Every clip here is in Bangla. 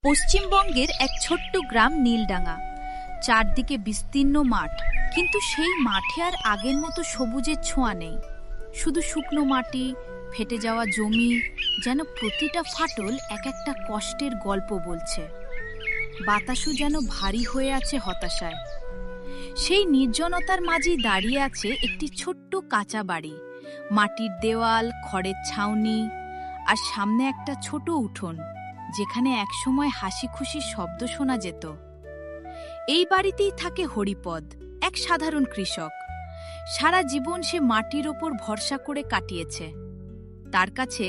পশ্চিমবঙ্গের এক ছোট্ট গ্রাম নীলডাঙ্গা। চারদিকে বিস্তীর্ণ মাঠ, কিন্তু সেই মাঠে আর আগের মতো সবুজের ছোঁয়া নেই। শুধু শুকনো মাটি, ফেটে যাওয়া জমি, যেন প্রতিটা ফাটল এক একটা কষ্টের গল্প বলছে। বাতাসও যেন ভারী হয়ে আছে হতাশায়। সেই নির্জনতার মাঝেই দাঁড়িয়ে আছে একটি ছোট্ট কাঁচা বাড়ি, মাটির দেওয়াল, খড়ের ছাউনি, আর সামনে একটা ছোট উঠোন, যেখানে একসময় হাসি খুশির শব্দ শোনা যেত। এই বাড়িতেই থাকে হরিপদ, এক সাধারণ কৃষক। সারা জীবন সে মাটির ওপর ভরসা করে কাটিয়েছে। তার কাছে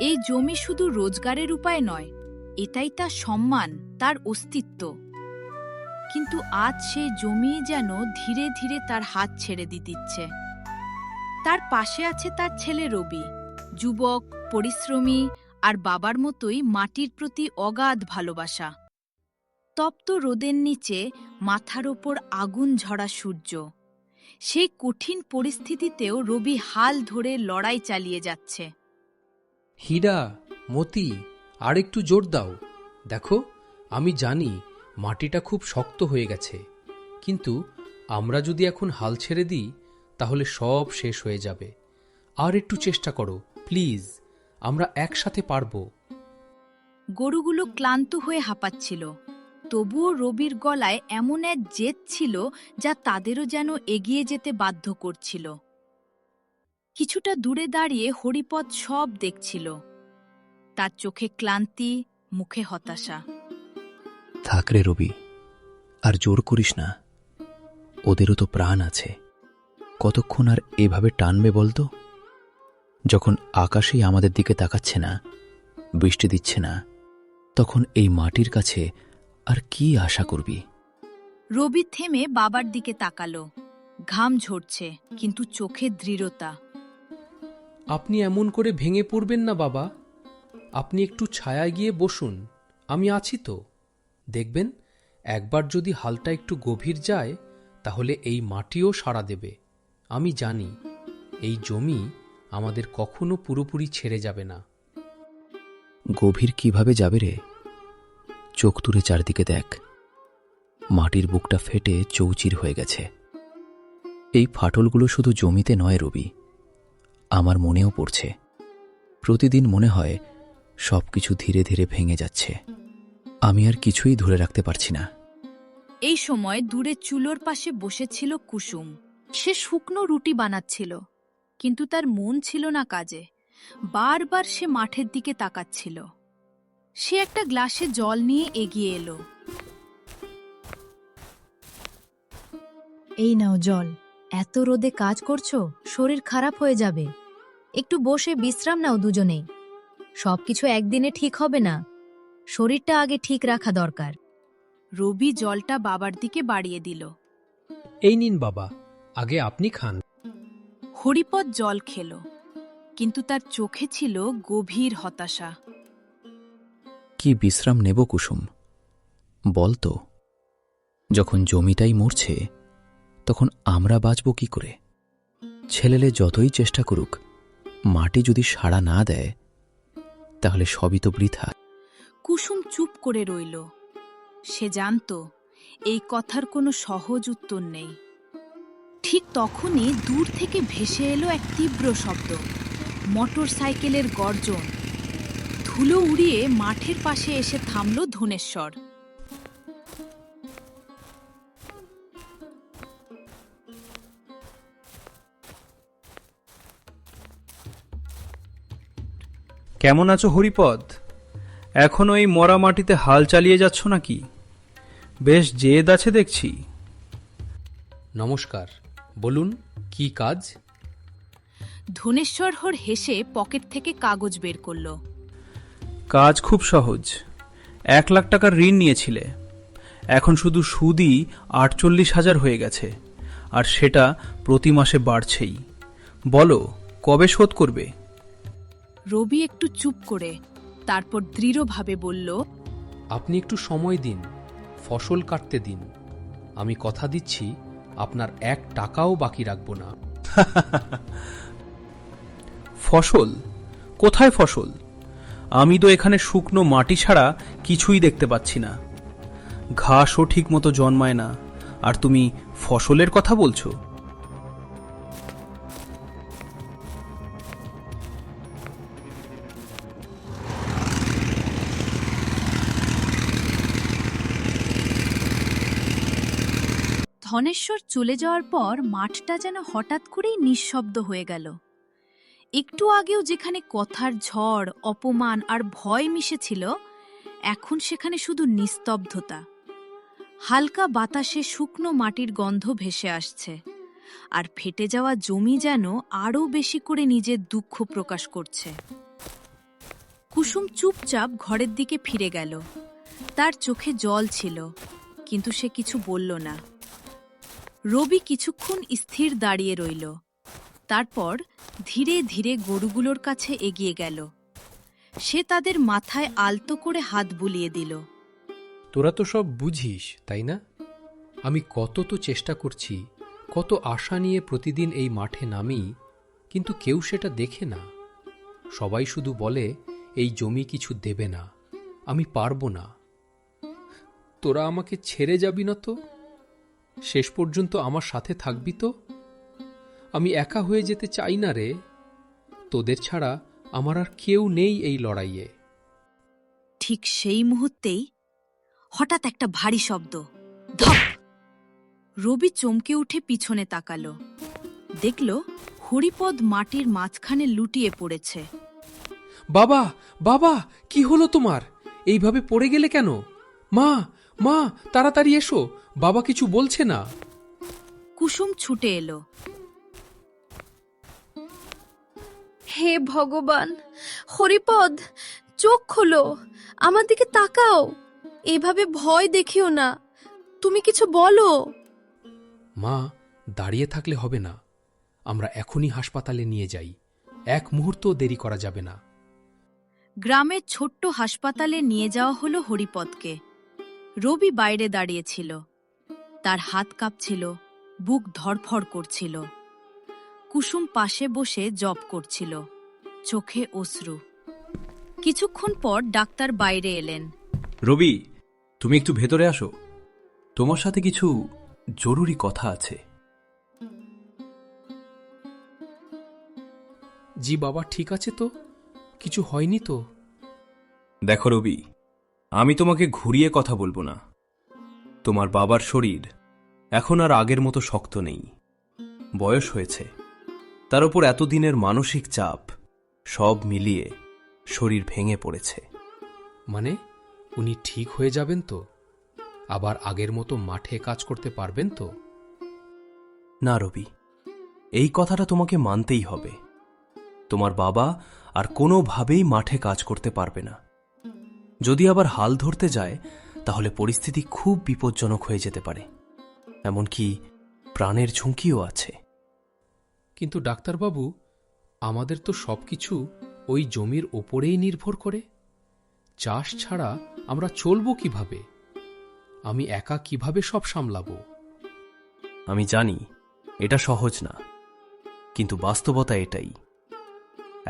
এই জমি শুধু রোজগারের উপায় নয়, এটাই তার সম্মান, তার অস্তিত্ব। কিন্তু আজ সেই জমি যেন ধীরে ধীরে তার হাত ছেড়ে দিচ্ছে। তার পাশে আছে তার ছেলে রবি, যুবক, পরিশ্রমী, আর বাবার মতোই মাটির প্রতি অগাধ ভালোবাসা। তপ্ত রোদের নিচে মাথার ওপর আগুন ঝরা সূর্য। সেই কঠিন পরিস্থিতিতেও রবি হাল ধরে লড়াই চালিয়ে যাচ্ছে। হীরা, মতি, আর একটু জোর দাও। দেখো, আমি জানি মাটিটা খুব শক্ত হয়ে গেছে, কিন্তু আমরা যদি এখন হাল ছেড়ে দিই তাহলে সব শেষ হয়ে যাবে। আর একটু চেষ্টা করো প্লিজ, আমরা একসাথে পারবো। গরুগুলো ক্লান্ত হয়ে হাঁপাচ্ছিল, তবুও রবির গলায় এমন এক জেদ ছিল যা তাদেরও যেন এগিয়ে যেতে বাধ্য করছিল। কিছুটা দূরে দাঁড়িয়ে হরিপদ সব দেখছিল। তার চোখে ক্লান্তি, মুখে হতাশা। থাক রে রবি, আর জোর করিস না। ওদেরও তো প্রাণ আছে, কতক্ষণ আর এভাবে টানবে বলতো? যখন আকাশেই আমাদের দিকে তাকাচ্ছে না, বৃষ্টি দিচ্ছে না, তখন এই মাটির কাছে আর কি আশা করবি? রবি থেমে বাবার দিকে তাকালো। ঘাম ঝরছে, কিন্তু চোখে দৃঢ়তা। আপনি এমন করে ভেঙে পড়বেন না বাবা। আপনি একটু ছায়ায় গিয়ে বসুন, আমি আছি তো। দেখবেন, একবার যদি হালটা একটু গভীর যায় তাহলে এই মাটিও সাড়া দেবে। আমি জানি এই জমি আমাদের কখনো পুরোপুরি ছেড়ে যাবে না। গভীর কিভাবে যাবে রে? চোখ তুলে চারদিকে দেখ, মাটির বুকটা ফেটে চৌচির হয়ে গেছে। এই ফাটলগুলো শুধু জমিতে নয় রবি, আমার মনেও পড়ছে। প্রতিদিন মনে হয় সবকিছু ধীরে ধীরে ভেঙে যাচ্ছে। আমি আর কিছুই ধরে রাখতে পারছি না। এই সময় দূরে চুলোর পাশে বসেছিল কুসুম। সে শুকনো রুটি বানাচ্ছিল, কিন্তু তার মন ছিল না কাজে। বারবার সে মাঠের দিকে তাকাচ্ছিল। সে একটা গ্লাসে জল নিয়ে এগিয়ে এলো। এই নাও জল। এত রোদে কাজ করছো, শরীর খারাপ হয়ে যাবে। একটু বসে বিশ্রাম নাও দুজনেই। সবকিছু একদিনে ঠিক হবে না, শরীরটা আগে ঠিক রাখা দরকার। রবি জলটা বাবার দিকে বাড়িয়ে দিল। এই নিন বাবা, আগে আপনি খান। হরিপদ জল খেল, কিন্তু তার চোখে ছিল গভীর হতাশা। কি বিশ্রাম নেব কুসুম, বল তো? যখন জমিটাই মরছে, তখন আমরা বাঁচব কি করে? ছেলেলে যতই চেষ্টা করুক, মাটি যদি সাড়া না দেয় তাহলে সবই তো বৃথা। কুসুম চুপ করে রইল। সে জানত এই কথার কোনো সহজ উত্তর নেই। ঠিক তখনই দূর থেকে ভেসে এলো এক তীব্র শব্দ, মোটর সাইকেলের গর্জন। ধুলো উড়িয়ে মাঠের পাশে এসে থামল ধনেশ্বর। কেমন আছো হরিপদ? এখনো এই মরা মাটিতে হাল চালিয়ে যাচ্ছ নাকি? বেশ জেদ আছে দেখছি। নমস্কার, বলুন কি কাজ? ধনেশ্বর হেসে পকেট থেকে কাগজ বের করল। কাজ খুব সহজ। 1 লাখ টাকার ঋণ নিয়েছিলে, এখন শুধু সুদই 48,000 হয়ে গেছে, আর সেটা প্রতি মাসে বাড়ছেই। বলো, কবে শোধ করবে? রবি একটু চুপ করে তারপর দৃঢ়ভাবে বলল, আপনি একটু সময় দিন, ফসল কাটতে দিন। আমি কথা দিচ্ছি আপনার 1 টাকাও বাকি রাখব না। ফসল? কোথায় ফসল? আমি তো এখানে শুকনো মাটি ছাড়া কিছুই দেখতে পাচ্ছি না। ঘাসও ঠিক মতো জন্মায় না, আর তুমি ফসলের কথা বলছো? ধনেশ্বর চলে যাওয়ার পর মাঠটা যেন হঠাৎ করেই নিঃশব্দ হয়ে গেল। একটু আগেও যেখানে কথার ঝড়, অপমান আর ভয় মিশেছিল, এখন সেখানে শুধু নিস্তব্ধতা। হালকা বাতাসে শুকনো মাটির গন্ধ ভেসে আসছে, আর ফেটে যাওয়া জমি যেন আরও বেশি করে নিজের দুঃখ প্রকাশ করছে। কুসুম চুপচাপ ঘরের দিকে ফিরে গেল। তার চোখে জল ছিল, কিন্তু সে কিছু বলল না। রবি কিছুক্ষণ স্থির দাঁড়িয়ে রইল, তারপর ধীরে ধীরে গরুগুলোর কাছে এগিয়ে গেল। সে তাদের মাথায় আলতো করে হাত বুলিয়ে দিল। তোরা তো সব বুঝিস, তাই না? আমি কত তো চেষ্টা করছি, কত আশা নিয়ে প্রতিদিন এই মাঠে নামি, কিন্তু কেউ সেটা দেখে না। সবাই শুধু বলে এই জমি কিছু দেবে না, আমি পারবো না। তোরা আমাকে ছেড়ে যাবি না তো? শেষ পর্যন্ত আমার সাথে থাকবি তো? আমি একা হয়ে যেতে চাই না রে। তোদের ছাড়া আমার আর কেউ নেই এই লড়াইয়ে। ঠিক সেই মুহূর্তেই হঠাৎ একটা ভারী শব্দ, ধপ! রবি চমকে উঠে পিছনে তাকালো। দেখল হরিপদ মাটির মাঝখানে লুটিয়ে পড়েছে। বাবা, বাবা, কি হলো তোমার? এইভাবে পড়ে গেলে কেন? মা, মা, তাড়াতাড়ি এসো, বাবা কিছু বলছে না। কুসুম ছুটে এলো। হে ভগবান, হরিপদ, চোখ খোলো, আমার দিকে তাকাও, এভাবে ভয় দেখিও না, তুমি কিছু বলো। মা, দাঁড়িয়ে থাকলে হবে না, আমরা এখনই হাসপাতালে নিয়ে যাই। এক মুহূর্ত দেরি করা যাবে না। গ্রামের ছোট্ট হাসপাতালে নিয়ে যাওয়া হলো হরিপদকে। রবি বাইরে দাঁড়িয়েছিল, তার হাত কাঁপছিল, বুক ধড়ফড় করছিল। কুসুম পাশে বসে জপ করছিল, চোখে অশ্রু। কিছুক্ষণ পর ডাক্তার বাইরে এলেন। রবি, তুমি একটু ভেতরে আসো, তোমার সাথে কিছু জরুরি কথা আছে। জি বাবা, ঠিক আছে তো? কিছু হয়নি তো? দেখো রবি, আমি তোমাকে ঘুরিয়ে কথা বলবো না। তোমার বাবার শরীর এখন আর আগের মতো শক্ত নেই, বয়স হয়েছে, তার উপর এতদিনের মানসিক চাপ, সব মিলিয়ে শরীর ভেঙে পড়েছে। মানে উনি ঠিক হয়ে যাবেন তো? আবার আগের মতো মাঠে কাজ করতে পারবেন তো? না রবি, এই কথাটা তোমাকে মানতেই হবে। তোমার বাবা আর কোনোভাবেই মাঠে কাজ করতে পারবে না। যদি আবার হাল ধরতে যায়, তাহলে পরিস্থিতি খুব বিপজ্জনক হয়ে যেতে পারে, এমনকি প্রাণের ঝুঁকিও আছে। কিন্তু ডাক্তারবাবু, আমাদের তো সবকিছু ওই জমির ওপরেই নির্ভর করে। চাষ ছাড়া আমরা চলব কিভাবে? আমি একা কিভাবে সব সামলাবো? আমি জানি এটা সহজ না, কিন্তু বাস্তবতা এটাই।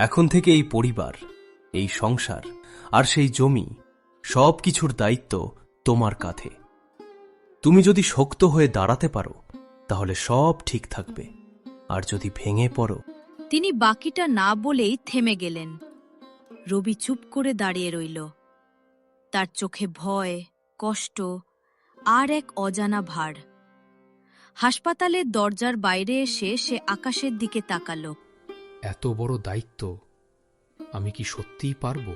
এখন থেকে এই পরিবার, এই সংসার আর সেই জমি, সব কিছুর দায়িত্ব তোমার কাঁধে। তুমি যদি শক্ত হয়ে দাঁড়াতে পারো, তাহলে সব ঠিক থাকবে, আর যদি ভেঙে পড়ো। তিনি বাকিটা না বলেই থেমে গেলেন। রবি চুপ করে দাঁড়িয়ে রইল, তার চোখে ভয়, কষ্ট আর এক অজানা ভার। হাসপাতালের দরজার বাইরে এসে সে আকাশের দিকে তাকালো। এত বড় দায়িত্ব আমি কি সত্যিই পারবো?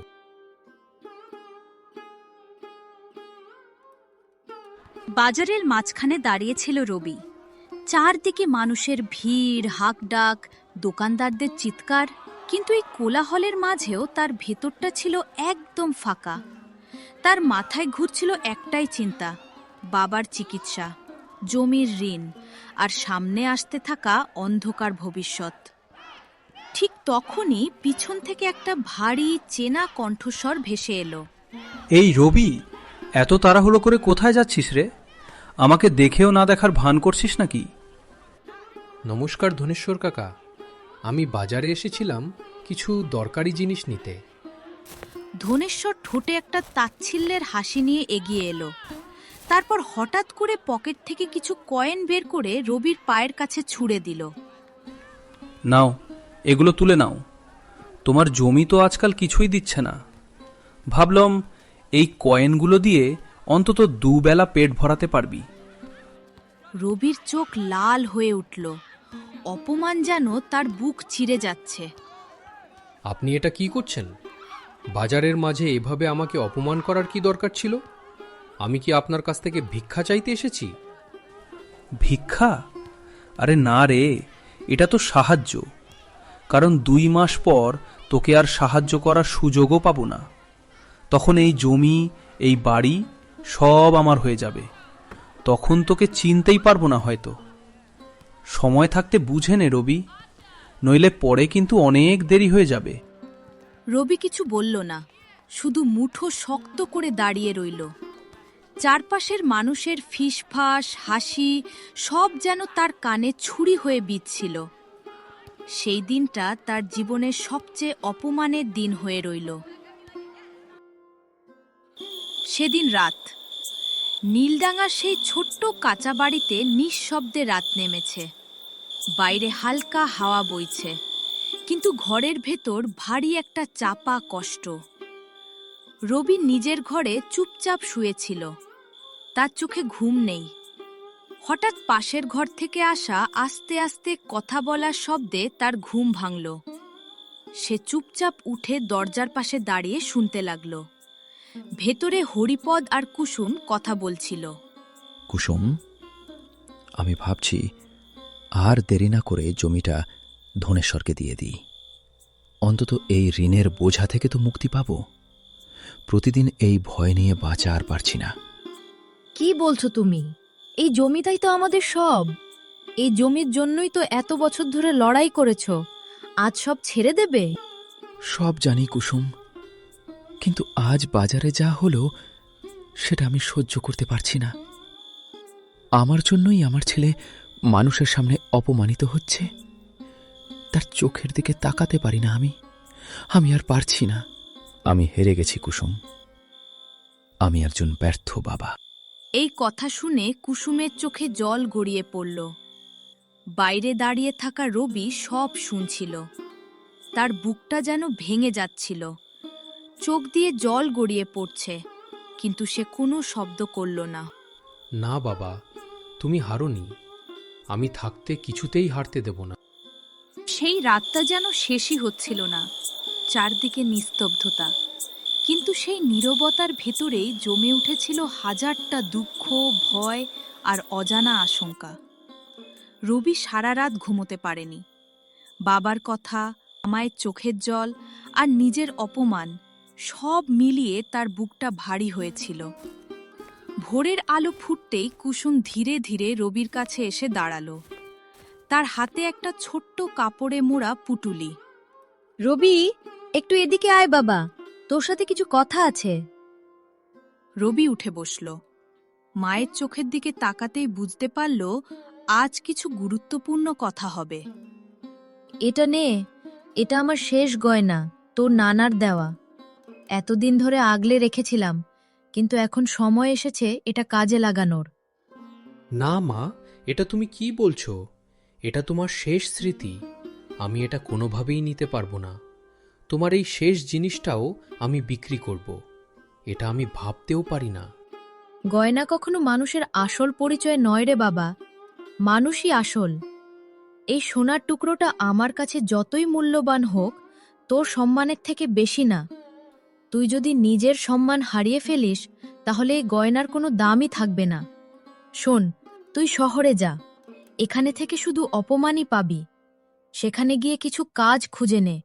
বাজারের মাঝখানে দাঁড়িয়েছিল রবি। চারদিকে মানুষের ভিড়, হাঁকডাক, দোকানদারদের চিৎকার, কিন্তু এই কোলাহলের মাঝেও তার ভেতরটা ছিল একদম ফাঁকা। তার মাথায় ঘুরছিল একটাই চিন্তা, বাবার চিকিৎসা, জমির ঋণ আর সামনে আসতে থাকা অন্ধকার ভবিষ্যৎ। ঠিক তখনই পিছন থেকে একটা ভারী চেনা কণ্ঠস্বর ভেসে এলো। এই রবি, এত তাড়াহুড়ো করে কোথায় যাচ্ছিস রে? আমাকে দেখেও না দেখার ভান করছিস নাকি? নমস্কার ধনেশ্বর কাকা, আমি বাজারে এসেছিলাম কিছু দরকারি জিনিস নিতে। ধনেশ্বর ঠোঁটে একটা তাচ্ছিল্যের হাসি নিয়ে এগিয়ে এলো। তারপর হঠাৎ করে পকেট থেকে কিছু কয়েন বের করে রবির পায়ের কাছে ছুঁড়ে দিল। নাও, এগুলো তুলে নাও। তোমার জমি তো আজকাল কিছুই দিচ্ছে না। ভাবলাম এই কয়েনগুলো দিয়ে অন্তত দুবেলা পেট ভরাতে পারবি। রবির চোখ লাল হয়ে উঠল। অপমান যেন তার বুক চিরে যাচ্ছে। আপনি এটা কি করছেন? বাজারের মাঝে এভাবে আমাকে অপমান করার কি দরকার ছিল? আমি কি আপনার কাছ থেকে ভিক্ষা চাইতে এসেছি? ভিক্ষা? আরে না রে, এটা তো সাহায্য। কারণ 2 মাস পর তোকে আর সাহায্য করার সুযোগও পাবো না। তখন এই জমি, এই বাড়ি সব আমার হয়ে যাবে। তখন তোকে চিনতেই পারবো না হয়তো। সময় থাকতে বুঝে নে রবি, নইলে পরে কিন্তু অনেক দেরি হয়ে যাবে। রবি কিছু বলল না, শুধু মুঠো শক্ত করে দাঁড়িয়ে রইল। চারপাশের মানুষের ফিসফাস হাসি সব যেন তার কানে ছুরি হয়ে বিঁধছিল। সেই দিনটা তার জীবনের সবচেয়ে অপমানের দিন হয়ে রইল। সেদিন রাত। নীলডাঙার সেই ছোট্ট কাঁচা বাড়িতে নিঃশব্দে রাত নেমেছে। বাইরে হালকা হাওয়া বইছে, কিন্তু ঘরের ভেতর ভারী একটা চাপা কষ্ট। রবি নিজের ঘরে চুপচাপ শুয়েছিল। তার চোখে ঘুম নেই। হঠাৎ পাশের ঘর থেকে আসা আস্তে আস্তে কথা বলার শব্দে তার ঘুম ভাঙল। সে চুপচাপ উঠে দরজার পাশে দাঁড়িয়ে শুনতে লাগল। ভেতরে হরিপদ আর কুসুম কথা বলছিল। কুসুম, আমি ভাবছি আর দেরি না করে জমিটা ধনেশ্বরকে দিয়ে দিই। অন্তত এই ঋণের বোঝা থেকে তো মুক্তি পাব। প্রতিদিন এই ভয় নিয়ে বাঁচা আর পারছি না। কি বলছো তুমি? এই জমিটাই তো আমাদের সব। এই জমির জন্যই তো এত বছর ধরে লড়াই করেছো। আজ সব ছেড়ে দেবে? সব জানি কুসুম, কিন্তু আজ বাজারে যা হলো সেটা আমি সহ্য করতে পারছি না। আমার জন্যই আমার ছেলে মানুষের সামনে অপমানিত হচ্ছে। তার চোখের দিকে তাকাতে পারি না আমি আর পারছি না। আমি হেরে গেছি কুসুম। আমি একজন ব্যর্থ বাবা। এই কথা শুনে কুসুমের চোখে জল গড়িয়ে পড়ল। বাইরে দাঁড়িয়ে থাকা রবি সব শুনছিল। তার বুকটা যেন ভেঙে যাচ্ছিল। চোখ দিয়ে জল গড়িয়ে পড়ছে, কিন্তু সে কোনো শব্দ করল না। না বাবা, তুমি হারোনি। আমি থাকতে কিছুতেই হারতে দেব না। সেই রাতটা যেন শেষই হচ্ছিল না। চারদিকে নিস্তব্ধতা, কিন্তু সেই নীরবতার ভেতরেই জমে উঠেছিল হাজারটা দুঃখ, ভয় আর অজানা আশঙ্কা। রবি সারা রাত ঘুমোতে পারেনি। বাবার কথা, মায়ের চোখের জল আর নিজের অপমান সব মিলিয়ে তার বুকটা ভারী হয়েছিল। ভোরের আলো ফুটতেই কুসুম ধীরে ধীরে রবির কাছে এসে দাঁড়ালো। তার হাতে একটা ছোট্ট কাপড়ে মোড়া পুটুলি। রবি, একটু এদিকে আয় বাবা, তোর সাথে কিছু কথা আছে। রবি উঠে বসল। মায়ের চোখের দিকে তাকাতেই বুঝতে পারল আজ কিছু গুরুত্বপূর্ণ কথা হবে। এটা নে, এটা আমার শেষ গয়না, তোর নানার দেওয়া। এতদিন ধরে আগলে রেখেছিলাম, কিন্তু এখন সময় এসেছে এটা কাজে লাগানোর। না মা, এটা তুমি কি বলছো? এটা তোমার শেষ স্মৃতি। আমি এটা কোনোভাবেই নিতে পারবো না। তোমার এই শেষ জিনিসটাও আমি বিক্রি করব। এটা আমি ভাবতেও পারি না। গয়না কখনো মানুষের আসল পরিচয় নয় রে বাবা, মানুষই আসল। এই সোনার টুকরোটা আমার কাছে যতই মূল্যবান হোক, তোর সম্মানের থেকে বেশি না। তুই যদি নিজের সম্মান হারিয়ে ফেলিস, তাহলে এই গয়নার কোনো দামই থাকবে না। শোন, তুই শহরে যা, এখানে থেকে শুধু অপমানই পাবি। সেখানে গিয়ে কিছু কাজ খুঁজে নে,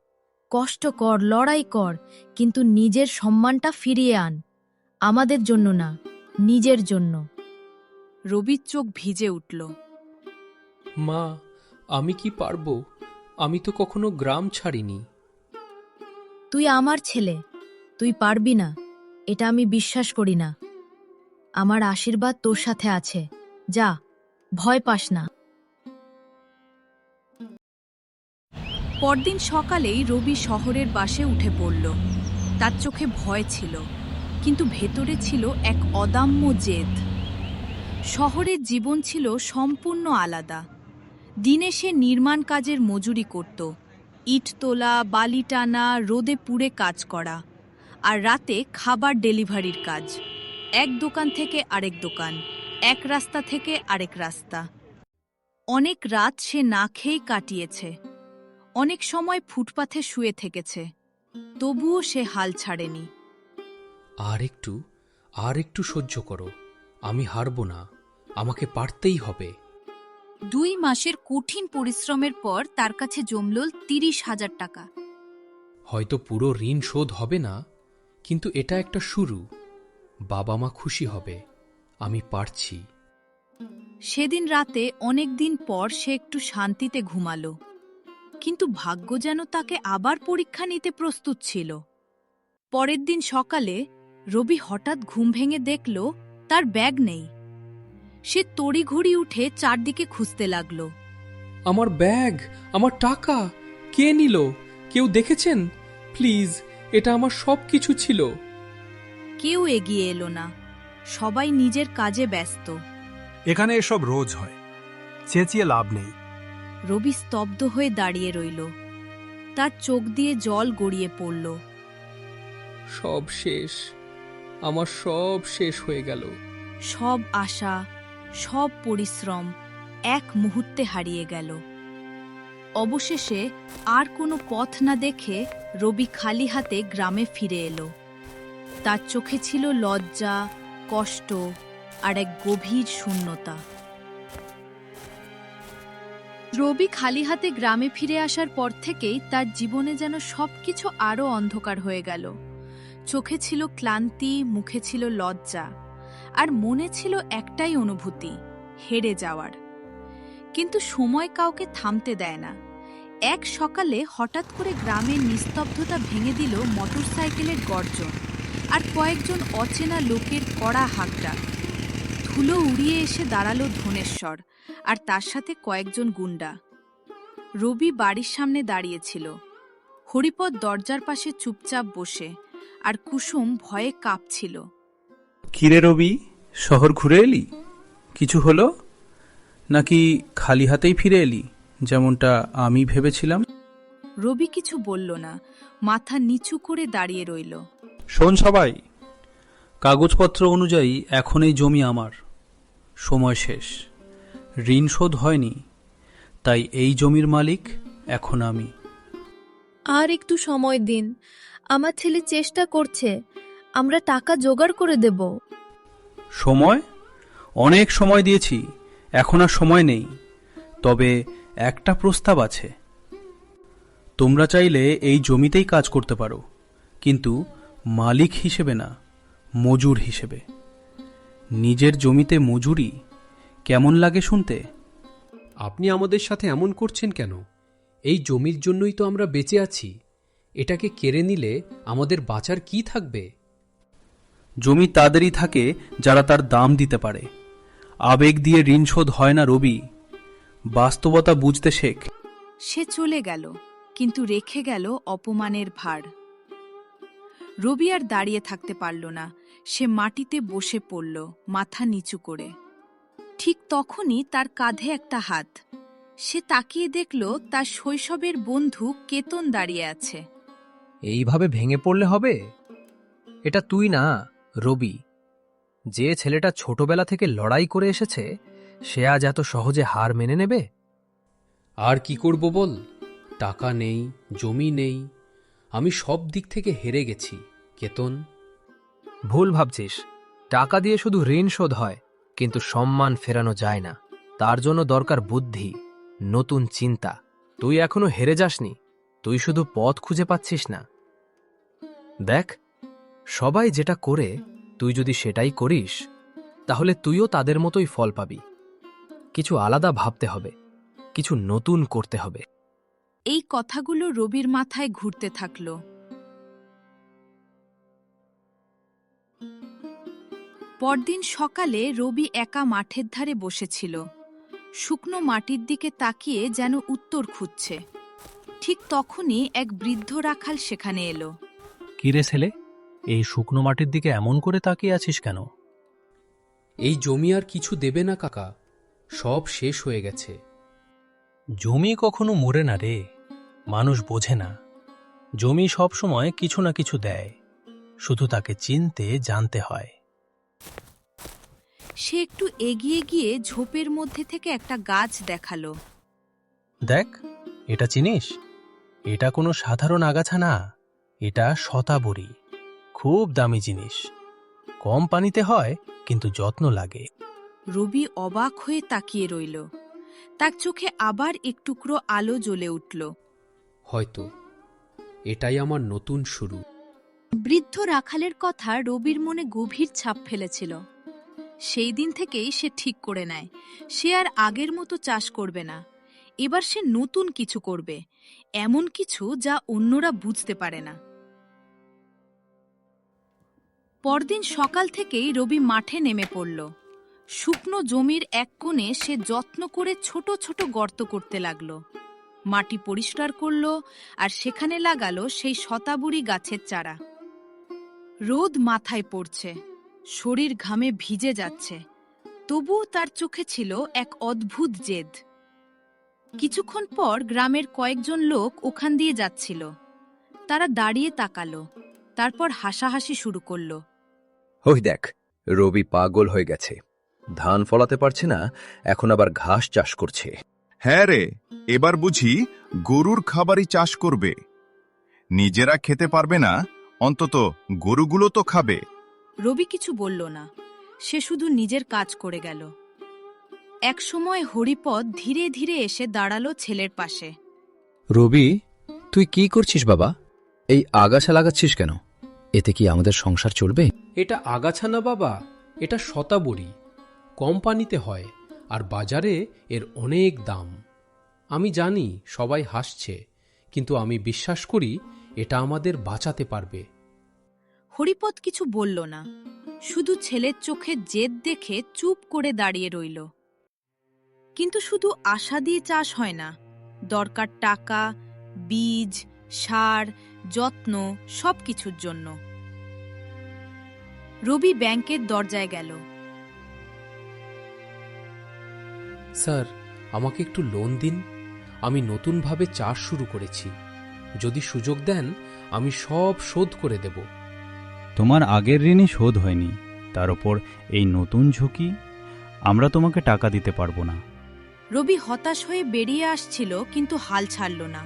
কষ্ট কর, লড়াই কর, কিন্তু নিজের সম্মানটা ফিরিয়ে আন। আমাদের জন্য না, নিজের জন্য। রবির চোখ ভিজে উঠল। মা, আমি কি পারবো? আমি তো কখনো গ্রাম ছাড়িনি। তুই আমার ছেলে, তুই পারবি না এটা আমি বিশ্বাস করি না। আমার আশীর্বাদ তোর সাথে আছে, যা, ভয় পাস না। পরদিন সকালেই রবি শহরের বাসে উঠে পড়ল। তার চোখে ভয় ছিল, কিন্তু ভেতরে ছিল এক অদম্য জেদ। শহরের জীবন ছিল সম্পূর্ণ আলাদা। দিনে সে নির্মাণ কাজের মজুরি করত, ইট তোলা, বালি টানা, রোদে পুড়ে কাজ করা, আর রাতে খাবার ডেলিভারির কাজ। এক দোকান থেকে আরেক দোকান, এক রাস্তা থেকে আরেক রাস্তা। অনেক রাত সে না খেয়েই কাটিয়েছে, অনেক সময় ফুটপাথে শুয়ে থেকেছে, তবুও সে হাল ছাড়েনি। আর একটু সহ্য করো, আমি হারব না, আমাকে পারতেই হবে। 2 মাসের কঠিন পরিশ্রমের পর তার কাছে জমল 30,000 টাকা। হয়তো পুরো ঋণ শোধ হবে না, কিন্তু এটা একটা শুরু। বাবা মা খুশি হবে, আমি পারছি। সেদিন রাতে অনেক দিন পর সে একটু শান্তিতে ঘুমালো, কিন্তু ভাগ্য যেন তাকে আবার পরীক্ষা নিতে প্রস্তুত ছিল। পরের দিন সকালে রবি হঠাৎ ঘুম ভেঙে দেখল তার ব্যাগ নেই। সে তড়িঘড়ি উঠে চারদিকে খুঁজতে লাগল। আমার ব্যাগ, আমার টাকা, কে নিল? কেউ দেখেছেন? প্লিজ, এটা আমার সব কিছু ছিল। কেউ এগিয়ে এলো না, সবাই নিজের কাজে ব্যস্ত। এখানে এসব রোজ হয়, চেঁচিয়ে লাভ নেই। রবি স্তব্ধ হয়ে দাঁড়িয়ে রইল, তার চোখ দিয়ে জল গড়িয়ে পড়ল। সব শেষ, আমার সব শেষ হয়ে গেল। সব আশা, সব পরিশ্রম এক মুহূর্তে হারিয়ে গেল। অবশেষে আর কোনো পথ না দেখে রবি খালি হাতে গ্রামে ফিরে এলো। তার চোখে ছিল লজ্জা, কষ্ট আর এক গভীর শূন্যতা। রবি খালি হাতে গ্রামে ফিরে আসার পর থেকেই তার জীবনে যেন সবকিছু আরও অন্ধকার হয়ে গেল। চোখে ছিল ক্লান্তি, মুখে ছিল লজ্জা, আর মনে ছিল একটাই অনুভূতি, হেরে যাওয়ার। কিন্তু সময় কাউকে থামতে দেয় না। এক সকালে হঠাৎ করে গ্রামের নিস্তব্ধতা ভেঙে দিল মোটরসাইকেলের গর্জন আর কয়েকজন অচেনা লোকের কড়া হাঁকডাক। ধুলো উড়িয়ে এসে দাঁড়ালো ধনেশ্বর আর তার সাথে কয়েকজন গুন্ডা। রবি বাড়ির সামনে দাঁড়িয়েছিল, হরিপদ দরজার পাশে চুপচাপ বসে, আর কুসুম ভয়ে কাঁপছিল। কিরে রবি, শহর ঘুরে এলি? কিছু হলো নাকি খালি হাতেই ফিরে এলি যেমনটা আমি ভেবেছিলাম? রবি কিছু বলল না, মাথা নিচু করে দাঁড়িয়ে রইল। শোন সবাই, কাগজপত্র অনুযায়ী এখন এই জমি আমার। সময় শেষ, ঋণ শোধ হয়নি, তাই এই জমির মালিক এখন আমি। আর একটু সময় দিন, আমার ছেলে চেষ্টা করছে, আমরা টাকা জোগাড় করে দেব। সময়? অনেক সময় দিয়েছি, এখন আর সময় নেই। তবে একটা প্রস্তাব আছে। তোমরা চাইলে এই জমিতেই কাজ করতে পারো, কিন্তু মালিক হিসেবে না, মজুর হিসেবে। নিজের জমিতে মজুরি কেমন লাগে শুনতে? আপনি আমাদের সাথে এমন করছেন কেন? এই জমির জন্যই তো আমরা বেঁচে আছি। এটাকে কেড়ে নিলে আমাদের বাঁচার কি থাকবে? জমি তাদেরই থাকে যারা তার দাম দিতে পারে। আবেগ দিয়ে ঋণ শোধ হয় না রবি, বাস্তবতা বুঝতে শেখ। সে চলে গেল, কিন্তু রেখে গেল অপমানের ভার। রবি আর দাঁড়িয়ে থাকতে পারল না, সে মাটিতে বসে পড়ল, মাথা নিচু করে। ঠিক তখনই তার কাঁধে একটা হাত। সে তাকিয়ে দেখল তার শৈশবের বন্ধু কেতন দাঁড়িয়ে আছে। এইভাবে ভেঙে পড়লে হবে? এটা তুই না, রবি। যে ছেলেটা ছোটবেলা থেকে লড়াই করে এসেছে, সে আজ এত সহজে হার মেনে নেবে? আর কি করব বল? টাকা নেই, জমি নেই, আমি সব দিক থেকে হেরে গেছি। কেতন, ভুল ভাবছিস। টাকা দিয়ে শুধু ঋণ শোধ হয়, কিন্তু সম্মান ফেরানো যায় না। তার জন্য দরকার বুদ্ধি, নতুন চিন্তা। তুই এখনো হেরে যাসনি, তুই শুধু পথ খুঁজে পাচ্ছিস না। দেখ, সবাই যেটা করে তুই যদি সেটাই করিস, তাহলে তুইও তাদের মতোই ফল পাবি। কিছু আলাদা ভাবতে হবে, কিছু নতুন করতে হবে। এই কথাগুলো রবির মাথায় ঘুরতে থাকল। পরদিন সকালে রবি একা মাঠের ধারে বসেছিল, শুকনো মাটির দিকে তাকিয়ে যেন উত্তর খুঁজছে। ঠিক তখনই এক বৃদ্ধ রাখাল সেখানে এলো। কিরে ছেলে, এই শুকনো মাটির দিকে এমন করে তাকিয়ে আছিস কেন? এই জমি আর কিছু দেবে না কাকা, সব শেষ হয়ে গেছে। জমি কখনো মরে না রে, মানুষ বোঝে না। জমি সব সময় কিছু না কিছু দেয়, শুধু তাকে চিনতে জানতে হয়। সে একটু এগিয়ে গিয়ে ঝোপের মধ্যে থেকে একটা গাছ দেখালো। দেখ, এটা চিনিস? এটা কোনো সাধারণ আগাছা না, এটা শতাবরী। খুব দামি জিনিস, কম পানিতে হয় কিন্তু যত্ন লাগে। রবি অবাক হয়ে তাকিয়ে রইল। তার চোখে আবার একটুকরো আলো জ্বলে উঠল। হয়তো এটাই আমার নতুন শুরু। বৃদ্ধ রাখালের কথা রবির মনে গভীর ছাপ ফেলেছিল। সেই দিন থেকেই সে ঠিক করে নেয় সে আর আগের মতো চাষ করবে না। এবার সে নতুন কিছু করবে, এমন কিছু যা অন্যরা বুঝতে পারে না। পরদিন সকাল থেকেই রবি মাঠে নেমে পড়ল। শুকনো জমির এক কোণে সে যত্ন করে ছোট ছোট গর্ত করতে লাগল। মাটি পরিষ্কার করল আর সেখানে লাগালো সেই শতাবরী গাছের চারা। রোদ মাথায় পড়ছে, শরীর ঘামে ভিজে যাচ্ছে, তবুও তার চোখে ছিল এক অদ্ভুত জেদ। কিছুক্ষণ পর গ্রামের কয়েকজন লোক ওখান দিয়ে যাচ্ছিল। তারা দাঁড়িয়ে তাকালো, তারপর হাসাহাসি শুরু করল। ওই দেখ, রবি পাগল হয়ে গেছে, ধান ফলাতে পারছে না, এখন আবার ঘাস চাষ করছে। হ্যাঁ রে, এবার বুঝি গরুর খাবারই চাষ করবে। নিজেরা খেতে পারবে না, অন্তত গরুগুলো তো খাবে। রবি কিছু বলল না, সে শুধু নিজের কাজ করে গেল। একসময় হরিপদ ধীরে ধীরে এসে দাঁড়ালো ছেলের পাশে। রবি, তুই কি করছিস বাবা? এই আগাছা লাগাচ্ছিস কেন? এতে কি আমাদের সংসার চলবে? এটা আগাছা না বাবা, এটা শতাবরী। কম পানিতে হয় আর বাজারে এর অনেক দাম। আমি জানি সবাই হাসছে, কিন্তু আমি বিশ্বাস করি এটা আমাদের বাঁচাতে পারবে। হরিপদ কিছু বলল না, শুধু ছেলের চোখে জেদ দেখে চুপ করে দাঁড়িয়ে রইল। কিন্তু শুধু আশা দিয়ে চাষ হয় না, দরকার টাকা, বীজ, সার, যত্ন, সবকিছুর জন্য। রবি ব্যাংকের দরজায় গেল। স্যার, আমাকে একটু লোন দিন। আমি নতুনভাবে চাষ শুরু করেছি। যদি সুযোগ দেন, আমি সব শোধ করে দেব। তোমার আগের ঋণই শোধ হয়নি, তার ওপর এই নতুন ঝুঁকি। আমরা তোমাকে টাকা দিতে পারবো না। রবি হতাশ হয়ে বেরিয়ে আসছিল, কিন্তু হাল ছাড়ল না।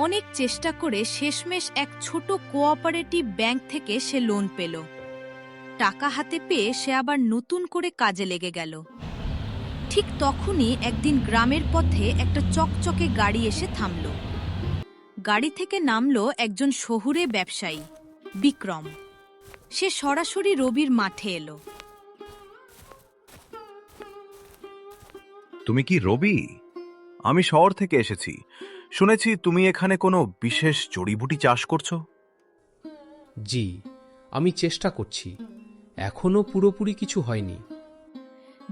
অনেক চেষ্টা করে শেষমেশ এক ছোট কোঅপারেটিভ ব্যাংক থেকে সে লোন পেল। টাকা হাতে পেয়ে সে আবার নতুন করে কাজে লেগে গেল। ঠিক তখনই একদিন গ্রামের পথে একটা চকচকে গাড়ি এসে থামল। গাড়ি থেকে নামল একজন শহুরে ব্যবসায়ী, বিক্রম। সে সরাসরি রবির মাঠে এলো। তুমি কি রবি? আমি শহর থেকে এসেছি, শুনেছি তুমি এখানে কোনো বিশেষ জড়িবুটি চাষ করছো। জি, আমি চেষ্টা করছি, এখনো পুরোপুরি কিছু হয়নি।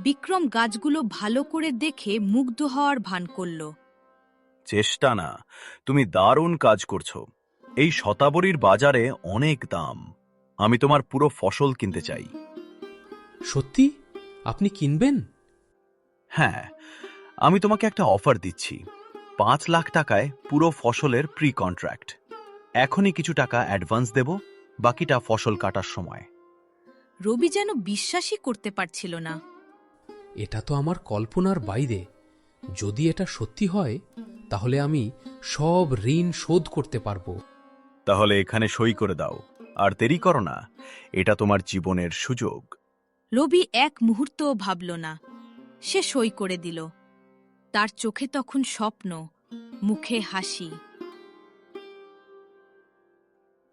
বিক্রম গাছগুলো ভালো করে দেখে মুগ্ধ হওয়ার ভান করল। চেষ্টা না, তুমি দারুণ কাজ করছো। এই শতাবরীর বাজারে অনেক দাম। আমি তোমার পুরো ফসল কিনতে চাই। সত্যি? আপনি কিনবেন? হ্যাঁ, আমি তোমাকে একটা অফার দিচ্ছি। 5 লাখ টাকায় পুরো ফসলের প্রি কন্ট্রাক্ট। এখনই কিছু টাকা অ্যাডভান্স দেব, বাকিটা ফসল কাটার সময়। রবি যেন বিশ্বাসই করতে পারছিল না। এটা তো আমার কল্পনার বাইরে। যদি এটা সত্যি হয়, তাহলে আমি সব ঋণ শোধ করতে পারবো। তাহলে এখানে সই করে দাও, আর দেরি করো না, এটা তোমার জীবনের সুযোগ। রবি এক মুহূর্তও ভাবল না, সে সই করে দিল। তার চোখে তখন স্বপ্ন, মুখে হাসি।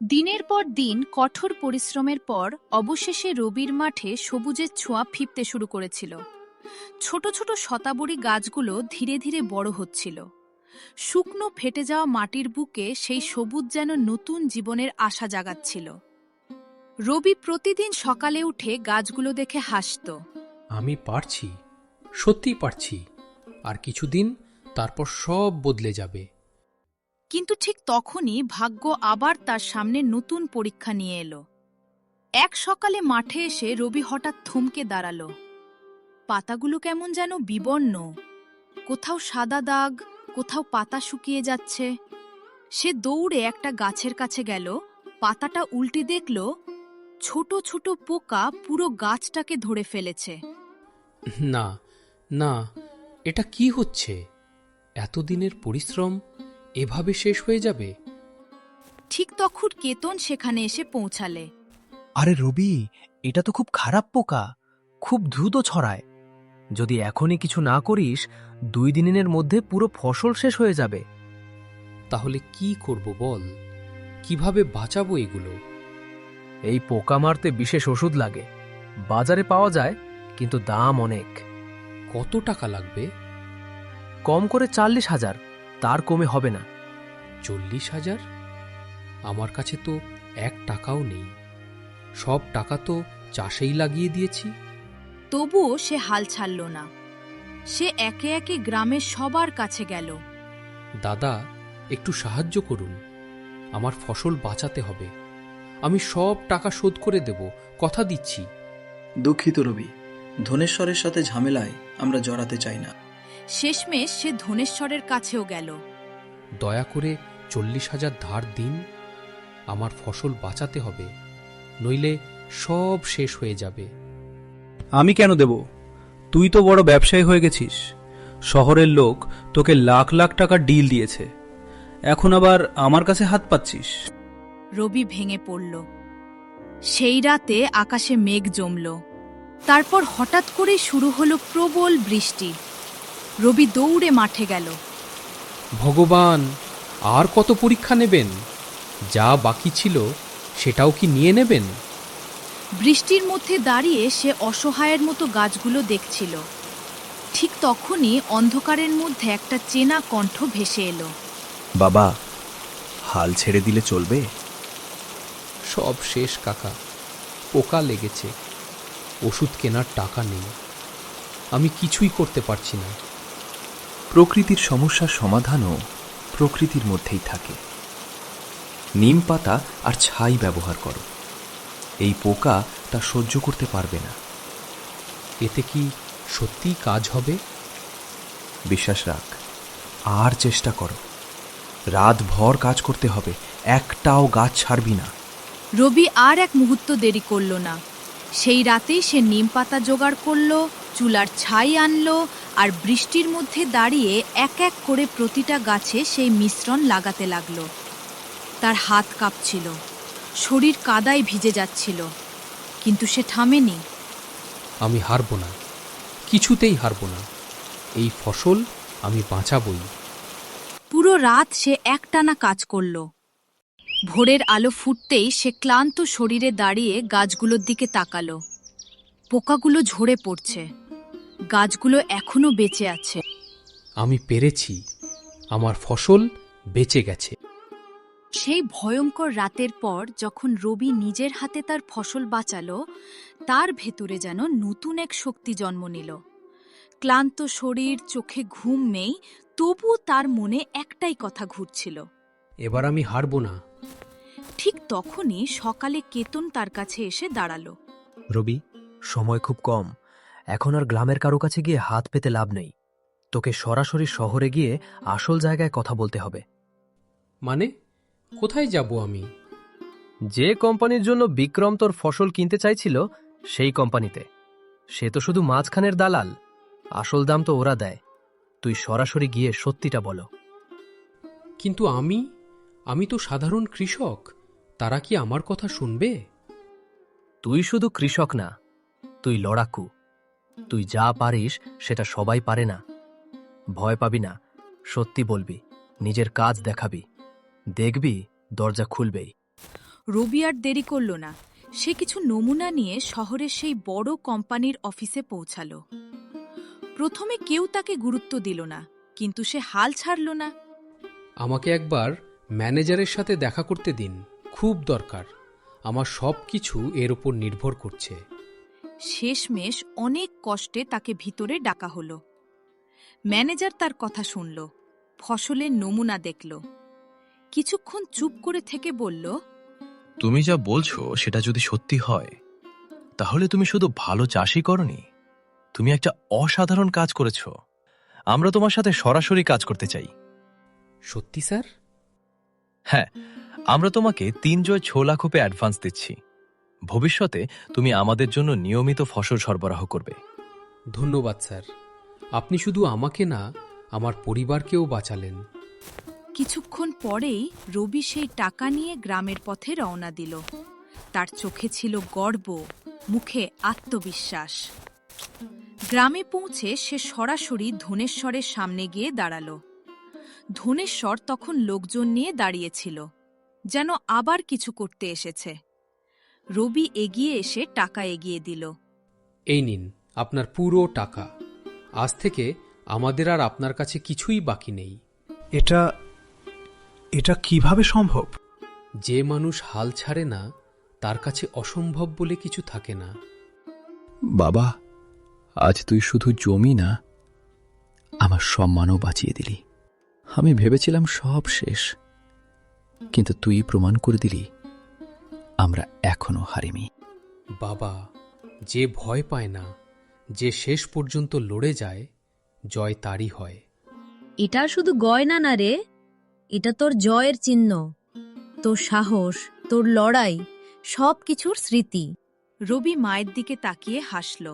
দিনের পর দিন কঠোর পরিশ্রমের পর অবশেষে রবির মাঠে সবুজের ছোঁয়া ফিরতে শুরু করেছিল। ছোট ছোট শতাবরী গাছগুলো ধীরে ধীরে বড় হচ্ছিল। শুকনো ফেটে যাওয়া মাটির বুকে সেই সবুজ যেন নতুন জীবনের আশা জাগাচ্ছিল। রবি প্রতিদিন সকালে উঠে গাছগুলো দেখে হাসত। আমি পারছি, সত্যিই পারছি। আর কিছুদিন, তারপর সব বদলে যাবে। কিন্তু ঠিক তখনই ভাগ্য আবার তার সামনে নতুন পরীক্ষা নিয়ে এলো। এক সকালে মাঠে এসে রবি হঠাৎ থমকে দাঁড়ালো। পাতাগুলো কেমন যেন বিবর্ণ, কোথাও সাদা দাগ, কোথাও পাতা শুকিয়ে যাচ্ছে। সে দৌড়ে একটা গাছের কাছে গেল, পাতাটা উল্টে দেখল ছোট ছোট পোকা পুরো গাছটাকে ধরে ফেলেছে। না না, এটা কি হচ্ছে? এতদিনের পরিশ্রম এভাবে শেষ হয়ে যাবে? ঠিক তখন কেতন সেখানে এসে পৌঁছালে। আরে রবি, এটা তো খুব খারাপ পোকা, খুব দ্রুত ছড়ায়। যদি এখনই কিছু না করিস 2 দিনের মধ্যে পুরো ফসল শেষ হয়ে যাবে। তাহলে কি করব বল? কিভাবে বাঁচাবো এগুলো? এই পোকা মারতে বিশেষ ওষুধ লাগে, বাজারে পাওয়া যায়, কিন্তু দাম অনেক। কত টাকা লাগবে? কম করে 40,000, তার কমে হবে না। 40,000? আমার কাছে তো 1 টাকাও নেই। সব টাকা তো চাষেই লাগিয়ে দিয়েছি। তবুও সে হাল ছাড়ল না। সে একে একে গ্রামের সবার কাছে গেল। দাদা, একটু সাহায্য করুন, আমার ফসল বাঁচাতে হবে। আমি সব টাকা শোধ করে দেব, কথা দিচ্ছি। দুঃখিত রবি, ধনেশ্বরের সাথে ঝামেলায় আমরা জড়াতে চাই না। শেষমেশ সে ধনেশ্বরের কাছেও গেল। দয়া করে 40,000 ধার দিন, আমার ফসল বাঁচাতে হবে, নইলে সব শেষ হয়ে যাবে। আমি কেন দেব? তুই তো বড় ব্যবসায়ী হয়ে গেছিস। শহরের লোক তোকে লাখ লাখ টাকার ডিল দিয়েছে, এখন আবার আমার কাছে হাত পাচ্ছিস? রবি ভেঙে পড়ল। সেই রাতে আকাশে মেঘ জমল। তারপর হঠাৎ করে শুরু হলো প্রবল বৃষ্টি। রবি দৌড়ে মাঠে গেল। ভগবান, আর কত পরীক্ষা নেবেন? যা বাকি ছিল সেটাও কি নিয়ে নেবেন? বৃষ্টির মধ্যে দাঁড়িয়ে সে অসহায়ের মতো গাছগুলো দেখছিল। ঠিক তখনই অন্ধকারের মধ্যে একটা চেনা কণ্ঠ ভেসে এলো। বাবা, হাল ছেড়ে দিলে চলবে? সব শেষ কাকা, পোকা লেগেছে, ওষুধ কেনার টাকা নেই, আমি কিছুই করতে পারছি না। প্রকৃতির সমস্যার সমাধানও প্রকৃতির মধ্যেই থাকে। নিম পাতা আর ছাই ব্যবহার করো, এই পোকা তা সহ্য করতে পারবে না। এতে কি সত্যিই কাজ হবে? বিশ্বাস রাখ, আর চেষ্টা করো। রাত ভর কাজ করতে হবে, একটাও গাছ ছাড়বি না। রবি আর এক মুহূর্ত দেরি করল না। সেই রাতেই সে নিম পাতা জোগাড় করল, চুলার ছাই আনলো, আর বৃষ্টির মধ্যে দাঁড়িয়ে এক এক করে প্রতিটা গাছে সেই মিশ্রণ লাগাতে লাগলো। তার হাত কাঁপছিল, শরীর কাদায় ভিজে যাচ্ছিল, কিন্তু সে থামেনি। আমি হারব না, কিছুতেই হারব না। এই ফসল আমি বাঁচাবই। পুরো রাত সে একটানা কাজ করল। ভোরের আলো ফুটতেই সে ক্লান্ত শরীরে দাঁড়িয়ে গাছগুলোর দিকে তাকালো। পোকাগুলো ঝরে পড়ছে, গাছগুলো এখনো বেঁচে আছে। আমি পেরেছি, আমার ফসল বেঁচে গেছে। সেই ভয়ঙ্কর রাতের পর যখন রবি নিজের হাতে তার ফসল বাঁচালো, তার ভেতরে যেন নতুন এক শক্তি জন্ম নিল। ক্লান্ত শরীর, চোখে ঘুম নেই, তবু তার মনে একটাই কথা ঘুরছিল, এবার আমি হারব না। ঠিক তখনই সকালে কেতন তার কাছে এসে দাঁড়ালো। রবি, সময় খুব কম, এখন আর গ্রামের কারো কাছে গিয়ে হাত পেতে লাভ নেই। তোকে সরাসরি শহরে গিয়ে আসল জায়গায় কথা বলতে হবে। মানে, কোথায় যাব আমি? যে কোম্পানির জন্য বিক্রম তোর ফসল কিনতে চাইছিল, সেই কোম্পানিতে। সে তো শুধু মাঝখানের দালাল, আসল দাম তো ওরা দেয়। তুই সরাসরি গিয়ে সত্যিটা বলো। কিন্তু আমি তো সাধারণ কৃষক, তারা কি আমার কথা শুনবে? তুই শুধু কৃষক না, তুই লড়াকু। তুই যা পারিস সেটা সবাই পারে না। ভয় পাবি না, সত্যি বলবি, নিজের কাজ দেখাবি, দেখবি দরজা খুলবেই। রবি আর দেরি করল না। সে কিছু নমুনা নিয়ে শহরের সেই বড় কোম্পানির অফিসে পৌঁছালো। প্রথমে কেউ তাকে গুরুত্ব দিল না, কিন্তু সে হাল ছাড়ল না। আমাকে একবার ম্যানেজারের সাথে দেখা করতে দিন, খুব দরকার। আমার সব কিছু এর উপর নির্ভর করছে। শেষমেশ অনেক কষ্টে তাকে ভিতরে ডাকা হলো। ম্যানেজার তার কথা শুনল, ফসলের নমুনা দেখল। কিছুক্ষণ চুপ করে থেকে বলল, তুমি যা বলছো সেটা যদি সত্যি হয়, তাহলে তুমি শুধু ভালো চাষই করনি, তুমি একটা অসাধারণ কাজ করেছো। আমরা তোমার সাথে সরাসরি কাজ করতে চাই। সত্যি স্যার? হ্যাঁ, আমরা তোমাকে 3.6 লাখ রুপি অ্যাডভান্স দিচ্ছি। ভবিষ্যতে তুমি আমাদের জন্য নিয়মিত ফসল সরবরাহ করবে। ধন্যবাদ স্যার, আপনি শুধু আমাকে না, আমার পরিবারকেও বাঁচালেন। কিছুক্ষণ পরেই রবি সেই টাকা নিয়ে গ্রামের পথে রওনা দিল। তার চোখে ছিল গর্ব, মুখে আত্মবিশ্বাস। গ্রামে পৌঁছে সে সরাসরি ধনেশ্বরের সামনে গিয়ে দাঁড়াল। ধনেশ্বর তখন লোকজন নিয়ে দাঁড়িয়েছিল, যেন আবার কিছু করতে এসেছে। রবি এগিয়ে এসে টাকা এগিয়ে দিল। এই নিন আপনার পুরো টাকা। আজ থেকে আমাদের আর আপনার কাছে কিছুই বাকি নেই। এটা এটা কিভাবে সম্ভব? যে মানুষ হাল ছাড়ে না, তার কাছে অসম্ভব বলে কিছু থাকে না। বাবা, আজ তুই শুধু জমি না, আমার সম্মানও বাঁচিয়ে দিলি। আমি ভেবেছিলাম সব শেষ, কিন্তু তুই প্রমাণ করে দিলি আমরা এখনো হারিনি। বাবা, যে ভয় পায় না, যে শেষ পর্যন্ত লড়ে যায়, জয় তারই হয়। এটা শুধু গয়না না রে, এটা তোর জয়ের চিহ্ন, তোর সাহস, তোর লড়াই, সব কিছুর স্মৃতি। রবি মায়ের দিকে তাকিয়ে হাসল।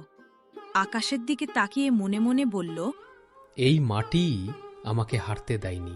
আকাশের দিকে তাকিয়ে মনে মনে বলল, এই মাটিই আমাকে হারতে দেয়নি।